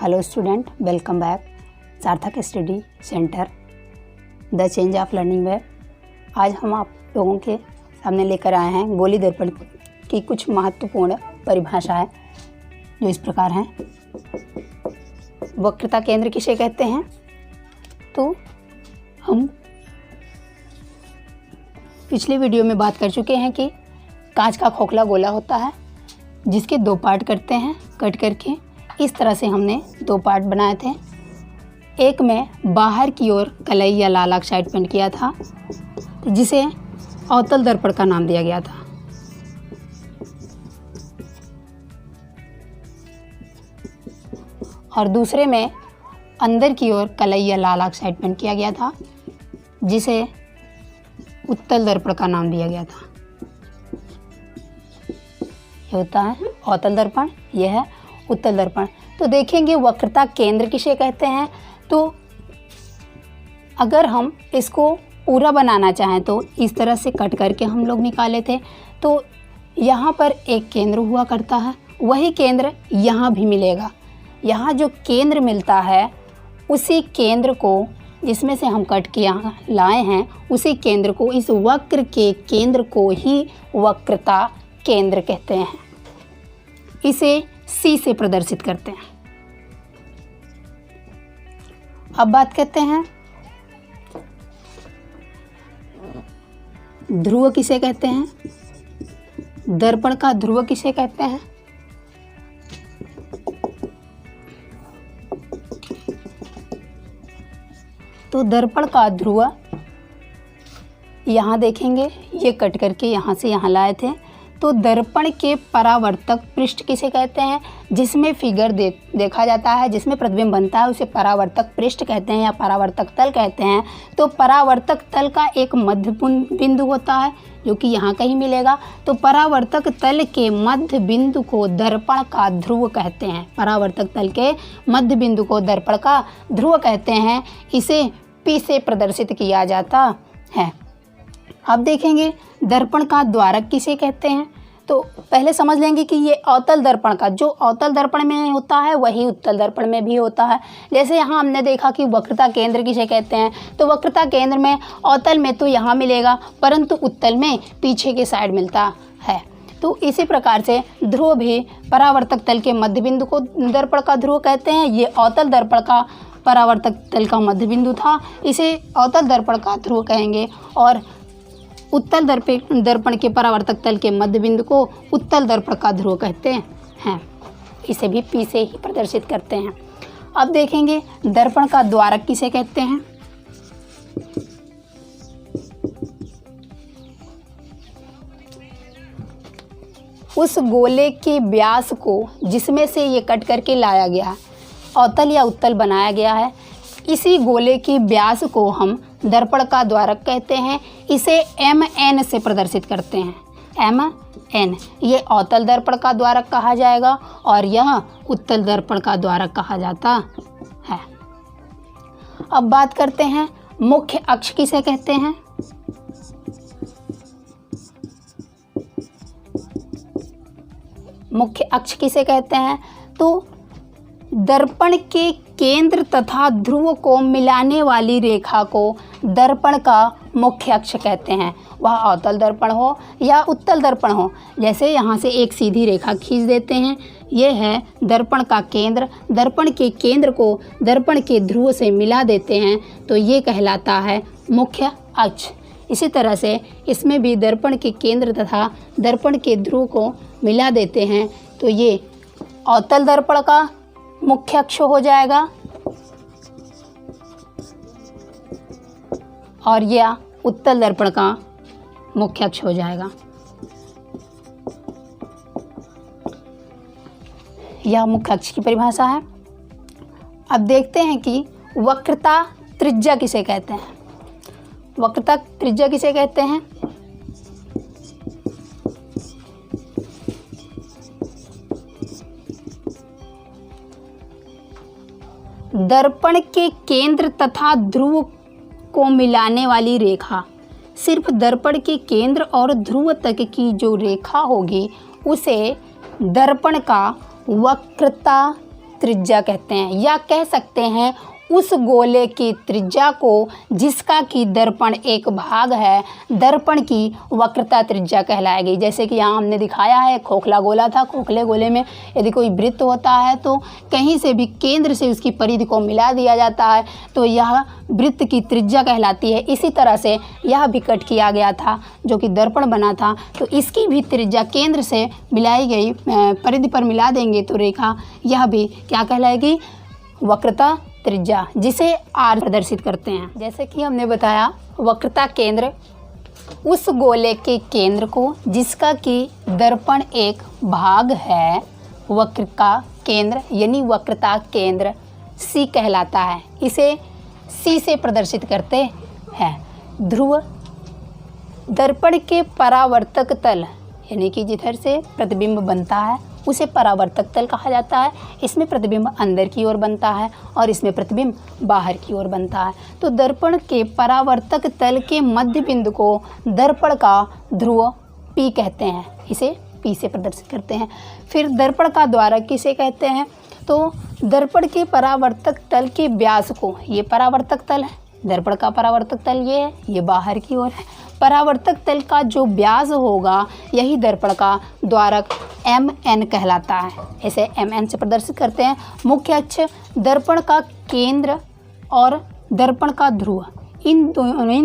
Hello student, welcome back सार्थक study centre the change of learning web. आज हम आप लोगों के सामने लेकर आए हैं गोली दर्पण की कुछ महत्वपूर्ण परिभाषाएं जो इस प्रकार हैं। वक्रता केंद्र किसे कहते हैं? तो हम पिछले वीडियो में बात कर चुके हैं कि कांच का खोखला गोला होता है जिसके दो पार्ट करते हैं कट करके। इस तरह से हमने दो पार्ट बनाए थे। एक में बाहर की ओर कलई या लाल ऑक्साइड पेंट किया था जिसे अवतल दर्पण का नाम दिया गया था। और दूसरे में अंदर की ओर कलई या लाल ऑक्साइड पेंट किया गया था जिसे उत्तल दर्पण का नाम दिया गया था। ये होता है अवतल दर्पण, यह है उत्तल दर्पण। तो देखेंगे वक्रता केंद्र किसे कहते हैं। तो अगर हम इसको पूरा बनाना चाहें तो इस तरह से कट करके हम लोग निकाले थे। तो यहाँ पर एक केंद्र हुआ करता है, वही केंद्र यहाँ भी मिलेगा। यहाँ जो केंद्र मिलता है उसी केंद्र को, जिसमें से हम कट के यहाँ लाए हैं, उसी केंद्र को, इस वक्र के केंद्र को ही वक्रता केंद्र कहते हैं। इसे C से प्रदर्शित करते हैं। अब बात करते हैं ध्रुव किसे कहते हैं, दर्पण का ध्रुव किसे कहते हैं। तो दर्पण का ध्रुव यहाँ देखेंगे, ये कट करके यहाँ से यहाँ लाए थे। तो दर्पण के परावर्तक पृष्ठ किसे कहते हैं, जिसमें फिगर देखा जाता है, जिसमें प्रतिबिंब बनता है, उसे परावर्तक पृष्ठ कहते हैं या परावर्तक तल कहते हैं। तो परावर्तक तल का एक मध्य बिंदु होता है जो कि यहाँ कहीं मिलेगा। तो परावर्तक तल के मध्य बिंदु को दर्पण का ध्रुव कहते हैं। परावर्तक तल के मध्य बिंदु को दर्पण का ध्रुव कहते हैं। इसे P से प्रदर्शित किया जाता है। अब देखेंगे दर्पण का द्वारक किसे कहते हैं। तो पहले समझ लेंगे कि ये अवतल दर्पण का, जो अवतल दर्पण में होता है वही उत्तल दर्पण में भी होता है। जैसे यहाँ हमने देखा कि वक्रता केंद्र किसे कहते हैं। तो वक्रता केंद्र में अवतल में तो यहाँ मिलेगा, परंतु उत्तल में पीछे के साइड मिलता है। तो इसी प्रकार से ध्रुव भी परावर्तक तल के मध्य बिंदु को दर्पण का ध्रुव कहते हैं। ये अवतल दर्पण का परावर्तक तल का मध्य बिंदु था, इसे अवतल दर्पण का ध्रुव कहेंगे। और उत्तल दर्पण के परावर्तक तल के मध्य बिंदु को उत्तल दर्पण का ध्रुव कहते हैं। इसे भी P से ही प्रदर्शित करते हैं। अब देखेंगे दर्पण का द्वारक किसे कहते हैं। उस गोले के व्यास को जिसमें से ये कट करके लाया गया, अवतल या उत्तल बनाया गया है, इसी गोले के व्यास को हम दर्पण का द्वारक कहते हैं। इसे MN से प्रदर्शित करते हैं। MN ये अवतल दर्पण का द्वारक कहा जाएगा और यह उत्तल दर्पण का द्वारक कहा जाता है। अब बात करते हैं मुख्य अक्ष किसे कहते हैं। मुख्य अक्ष किसे कहते हैं। तो दर्पण के केंद्र तथा ध्रुव को मिलाने वाली रेखा को दर्पण का मुख्य अक्ष कहते हैं। वह अवतल दर्पण हो या उत्तल दर्पण हो। जैसे यहाँ से एक सीधी रेखा खींच देते हैं, यह है दर्पण का केंद्र। दर्पण के केंद्र को दर्पण के ध्रुव से मिला देते हैं तो ये कहलाता है मुख्य अक्ष। इसी तरह से इसमें भी दर्पण के केंद्र तथा दर्पण के ध्रुव को मिला देते हैं तो ये अवतल दर्पण का मुख्य अक्ष हो जाएगा और यह उत्तल दर्पण का मुख्य अक्ष हो जाएगा। यह मुख्य अक्ष की परिभाषा है। अब देखते हैं कि वक्रता त्रिज्या किसे कहते हैं। वक्रता त्रिज्या किसे कहते हैं। दर्पण के केंद्र तथा ध्रुव को मिलाने वाली रेखा। सिर्फ दर्पण के केंद्र और ध्रुव तक की जो रेखा होगी उसे दर्पण का वक्रता त्रिज्या कहते हैं, या कह सकते हैं उस गोले की त्रिज्या को जिसका कि दर्पण एक भाग है, दर्पण की वक्रता त्रिज्या कहलाएगी। जैसे कि यहाँ हमने दिखाया है, खोखला गोला था, खोखले गोले में यदि कोई वृत्त होता है तो कहीं से भी केंद्र से उसकी परिधि को मिला दिया जाता है, तो यह वृत्त की त्रिज्या कहलाती है। इसी तरह से यह भी कट किया गया था जो कि दर्पण बना था, तो इसकी भी त्रिज्या केंद्र से मिलाई गई, परिधि पर मिला देंगे तो रेखा, यह भी क्या कहलाएगी, वक्रता त्रिज्या, जिसे आर प्रदर्शित करते हैं। जैसे कि हमने बताया, वक्रता केंद्र उस गोले के केंद्र को जिसका कि दर्पण एक भाग है, वक्र का केंद्र यानी वक्रता केंद्र सी कहलाता है। इसे सी से प्रदर्शित करते हैं। ध्रुव दर्पण के परावर्तक तल यानी कि जिधर से प्रतिबिंब बनता है उसे परावर्तक तल कहा जाता है। इसमें प्रतिबिंब अंदर की ओर बनता है और इसमें प्रतिबिंब बाहर की ओर बनता है। तो दर्पण के परावर्तक तल के मध्य बिंदु को दर्पण का ध्रुव पी कहते हैं, इसे पी से प्रदर्शित करते हैं। फिर दर्पण का द्वारक किसे कहते हैं, तो दर्पण के परावर्तक तल के व्यास को, ये परावर्तक तल है, दर्पण का परावर्तक तल ये है, ये बाहर की ओर है। परावर्तक तल का जो व्यास होगा यही दर्पण का द्वारक MN कहलाता है। इसे MN से प्रदर्शित करते हैं। मुख्य अक्ष, दर्पण का केंद्र और दर्पण का ध्रुव, इन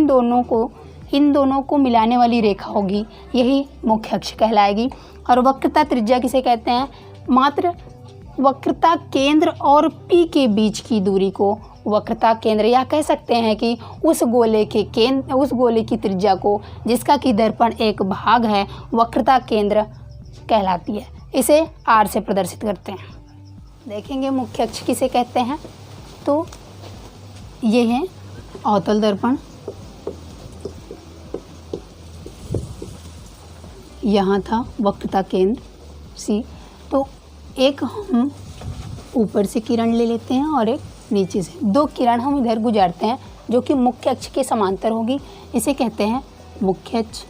दोनों को मिलाने वाली रेखा होगी, यही मुख्य अक्ष कहलाएगी। और वक्रता त्रिज्या किसे कहते हैं, मात्र वक्रता केंद्र और P के बीच की दूरी को वक्रता केंद्र, या कह सकते हैं कि उस गोले की त्रिज्या को जिसका कि दर्पण एक भाग है, वक्रता केंद्र कहलाती है। इसे R से प्रदर्शित करते हैं। देखेंगे मुख्य अक्ष किसे कहते हैं, तो ये है अवतल दर्पण, यहाँ था वक्रता केंद्र C। तो एक हम ऊपर से किरण ले लेते हैं और एक नीचे से, दो किरण हम इधर गुजारते हैं जो कि मुख्य अक्ष के समांतर होगी, इसे कहते हैं मुख्य अक्ष।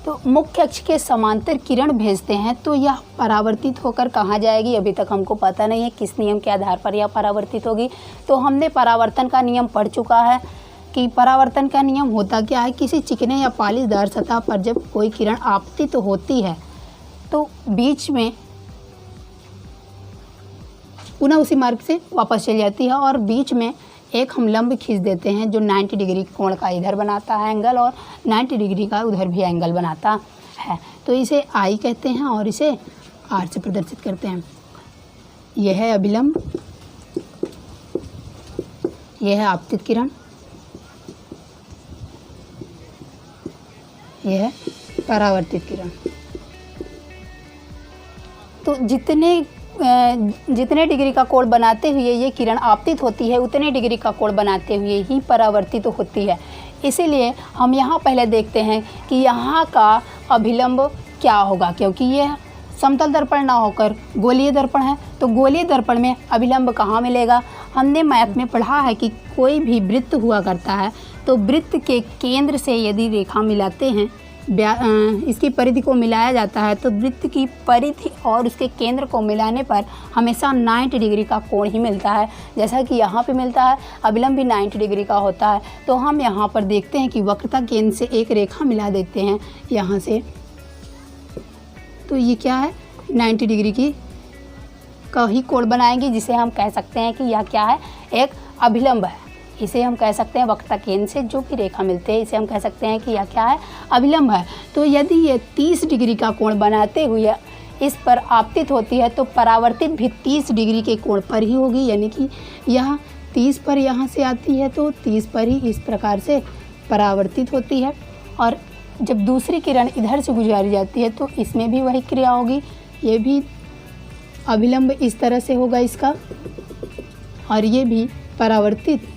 तो मुख्य अक्ष के समांतर किरण भेजते हैं तो यह परावर्तित होकर कहाँ जाएगी, अभी तक हमको पता नहीं है किस नियम के आधार पर यह परावर्तित होगी। तो हमने परावर्तन का नियम पढ़ चुका है कि परावर्तन का नियम होता क्या है, किसी चिकने या पालिशदार सतह पर जब कोई किरण आपतित होती है तो बीच में पुनः उसी मार्ग से वापस चली जाती है और बीच में एक हम लंब खींच देते हैं जो 90 डिग्री कोण का इधर बनाता है एंगल और 90 डिग्री का उधर भी एंगल बनाता है। तो इसे आई कहते हैं और इसे आर से प्रदर्शित करते हैं। यह है अभिलंब, यह है आपतित किरण, यह है परावर्तित किरण। तो जितने डिग्री का कोण बनाते हुए ये किरण आपतित होती है उतने डिग्री का कोण बनाते हुए ही परावर्तित होती है। इसीलिए हम यहाँ पहले देखते हैं कि यहाँ का अभिलंब क्या होगा, क्योंकि ये समतल दर्पण ना होकर गोलीय दर्पण है। तो गोलीय दर्पण में अभिलंब कहाँ मिलेगा, हमने मैथ में पढ़ा है कि कोई भी वृत्त हुआ करता है तो वृत्त के केंद्र से यदि रेखा मिलाते हैं, इसकी परिधि को मिलाया जाता है तो वृत्त की परिधि और उसके केंद्र को मिलाने पर हमेशा 90 डिग्री का कोण ही मिलता है। जैसा कि यहाँ पे मिलता है, अभिलंब भी 90 डिग्री का होता है। तो हम यहाँ पर देखते हैं कि वक्रता केंद्र से एक रेखा मिला देते हैं यहाँ से, तो ये क्या है 90 डिग्री का ही कोण बनाएंगे, जिसे हम कह सकते हैं कि यह क्या है, एक अभिलंब है। इसे हम कह सकते हैं वक्रता केंद्र से जो भी रेखा मिलते हैं इसे हम कह सकते हैं कि यह क्या है, अभिलंब है। तो यदि ये 30 डिग्री का कोण बनाते हुए इस पर आपतित होती है तो परावर्तित भी 30 डिग्री के कोण पर ही होगी, यानी कि यह 30 पर यहाँ से आती है तो 30 पर ही इस प्रकार से परावर्तित होती है। और जब दूसरी किरण इधर से गुजारी जाती है तो इसमें भी वही क्रिया होगी, ये भी अभिलंब इस तरह से होगा इसका और ये भी परावर्तित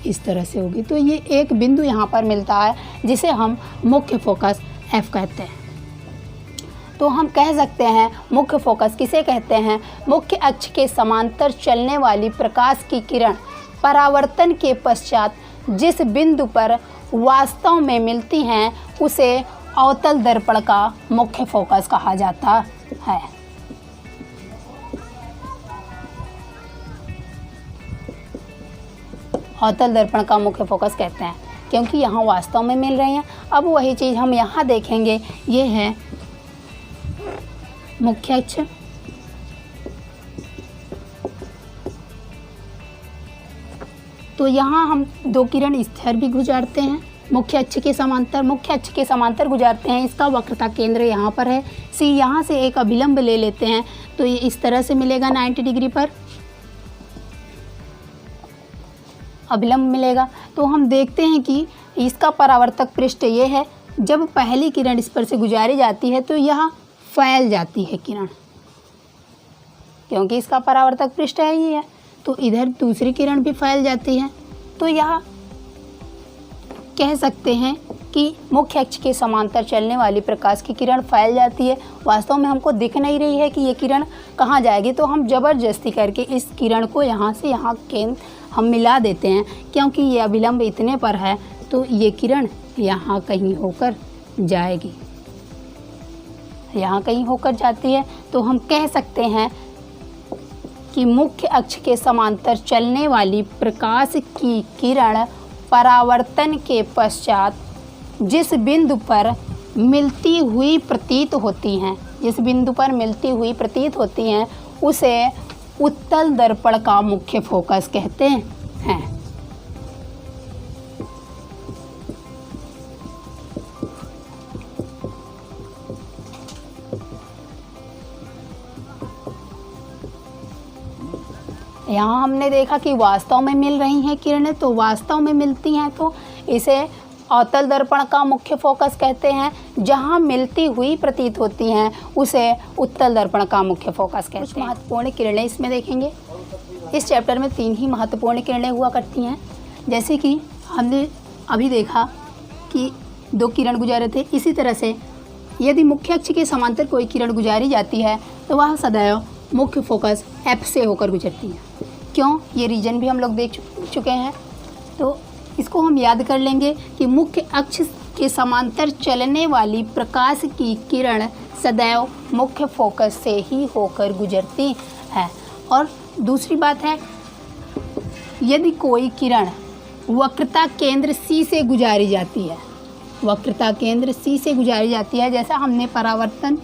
इस तरह से होगी। तो ये एक बिंदु यहाँ पर मिलता है जिसे हम मुख्य फोकस F कहते हैं। तो हम कह सकते हैं मुख्य फोकस किसे कहते हैं, मुख्य अक्ष के समांतर चलने वाली प्रकाश की किरण परावर्तन के पश्चात जिस बिंदु पर वास्तव में मिलती हैं उसे अवतल दर्पण का मुख्य फोकस कहा जाता है। अवतल दर्पण का मुख्य फोकस कहते हैं, क्योंकि यहाँ वास्तव में मिल रहे हैं। अब वही चीज़ हम यहाँ देखेंगे, ये है मुख्य अक्ष, तो यहाँ हम दो किरण स्थिर भी गुजारते हैं मुख्य अक्ष के समांतर, मुख्य अक्ष के समांतर गुजारते हैं। इसका वक्रता केंद्र यहाँ पर है सी। यहाँ से एक अभिलंब ले लेते हैं तो ये इस तरह से मिलेगा 90 डिग्री पर अभिलंब मिलेगा। तो हम देखते हैं कि इसका परावर्तक पृष्ठ ये है। जब पहली किरण इस पर से गुजारी जाती है तो यह फैल जाती है किरण, क्योंकि इसका परावर्तक पृष्ठ है ये है। तो इधर दूसरी किरण भी फैल जाती है। तो यह कह सकते हैं कि मुख्य अक्ष के समांतर चलने वाली प्रकाश की किरण फैल जाती है। वास्तव में हमको दिख नहीं रही है कि ये किरण कहाँ जाएगी, तो हम ज़बरदस्ती करके इस किरण को यहाँ से यहाँ केंद्र हम मिला देते हैं, क्योंकि ये अभिलंब इतने पर है तो ये किरण यहाँ कहीं होकर जाएगी, यहाँ कहीं होकर जाती है। तो हम कह सकते हैं कि मुख्य अक्ष के समांतर चलने वाली प्रकाश की किरण परावर्तन के पश्चात जिस बिंदु पर मिलती हुई प्रतीत होती हैं, जिस बिंदु पर मिलती हुई प्रतीत होती हैं उसे उत्तल दर्पण का मुख्य फोकस कहते हैं। यहाँ हमने देखा कि वास्तव में मिल रही हैं किरणें, तो वास्तव में मिलती हैं तो इसे अवतल दर्पण का मुख्य फोकस कहते हैं। जहाँ मिलती हुई प्रतीत होती हैं उसे उत्तल दर्पण का मुख्य फोकस कहते हैं। कुछ महत्वपूर्ण किरणें इसमें देखेंगे। इस चैप्टर में 3 ही महत्वपूर्ण किरणें हुआ करती हैं। जैसे कि हमने अभी देखा कि 2 किरण गुजारे थे, इसी तरह से यदि मुख्य अक्ष के समांतर कोई किरण गुजारी जाती है तो वह सदैव मुख्य फोकस F से होकर गुजरती है। क्यों, ये रीजन भी हम लोग देख चुके हैं, तो इसको हम याद कर लेंगे कि मुख्य अक्ष के समांतर चलने वाली प्रकाश की किरण सदैव मुख्य फोकस से ही होकर गुजरती है। और दूसरी बात है, यदि कोई किरण वक्रता केंद्र C से गुजारी जाती है, वक्रता केंद्र C से गुजारी जाती है, जैसा हमने परावर्तन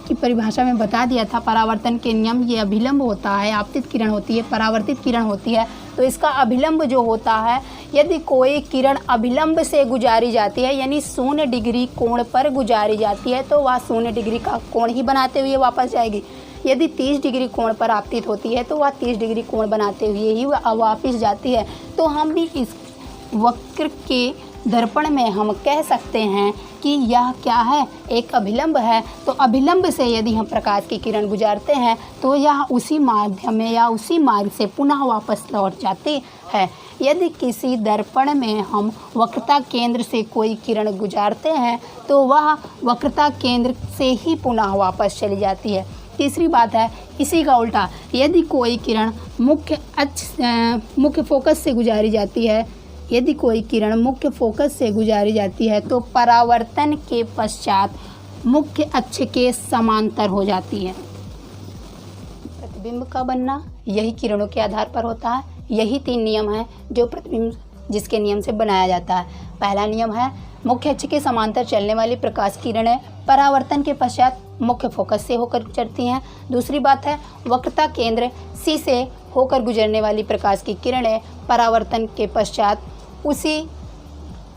की परिभाषा में बता दिया था, परावर्तन के नियम, ये अभिलंब होता है, आपतित किरण होती है, परावर्तित किरण होती है। तो इसका अभिलंब जो होता है, यदि कोई किरण अभिलंब से गुजारी जाती है यानी 0 डिग्री कोण पर गुजारी जाती है तो वह 0 डिग्री का कोण ही बनाते हुए वापस जाएगी। यदि 30 डिग्री कोण पर आपतित होती है तो वह 30 डिग्री कोण बनाते हुए ही वापस जाती है। तो हम भी इस वक्र के दर्पण में हम कह सकते हैं कि यह क्या है, एक अभिलंब है। तो अभिलंब से यदि हम प्रकाश की किरण गुजारते हैं तो यह उसी माध्यम में या उसी मार्ग से पुनः वापस लौट जाती है। यदि किसी दर्पण में हम वक्रता केंद्र से कोई किरण गुजारते हैं तो वह वक्रता केंद्र से ही पुनः वापस चली जाती है। तीसरी बात है, इसी का उल्टा, यदि कोई किरण मुख्य फोकस से गुजारी जाती है, यदि कोई किरण मुख्य फोकस से गुजारी जाती है तो परावर्तन के पश्चात मुख्य अक्ष के समांतर हो जाती है। प्रतिबिंब का बनना यही किरणों के आधार पर होता है। यही 3 नियम हैं जो प्रतिबिंब जिसके नियम से बनाया जाता है। पहला नियम है, मुख्य अक्ष के समांतर चलने वाली प्रकाश किरणें परावर्तन के पश्चात मुख्य फोकस से होकर गुजरती हैं। दूसरी बात है, वक्रता केंद्र C से होकर गुजरने वाली प्रकाश की किरणें परावर्तन के पश्चात उसी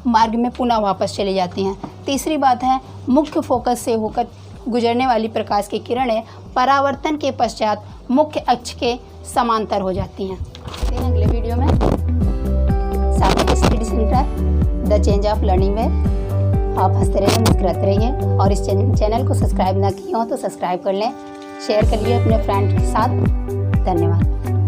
मार्ग में पुनः वापस चली जाती हैं। तीसरी बात है, मुख्य फोकस से होकर गुजरने वाली प्रकाश की किरणें परावर्तन के पश्चात मुख्य अक्ष के समांतर हो जाती हैं। अगले वीडियो में सामने study centre the change of learning में आप हंसते रहिए, मुस्कुराते रहिए और इस चैनल को सब्सक्राइब ना किया हो तो सब्सक्राइब कर लें, शेयर करिए अपने फ्रेंड के साथ। धन्यवाद।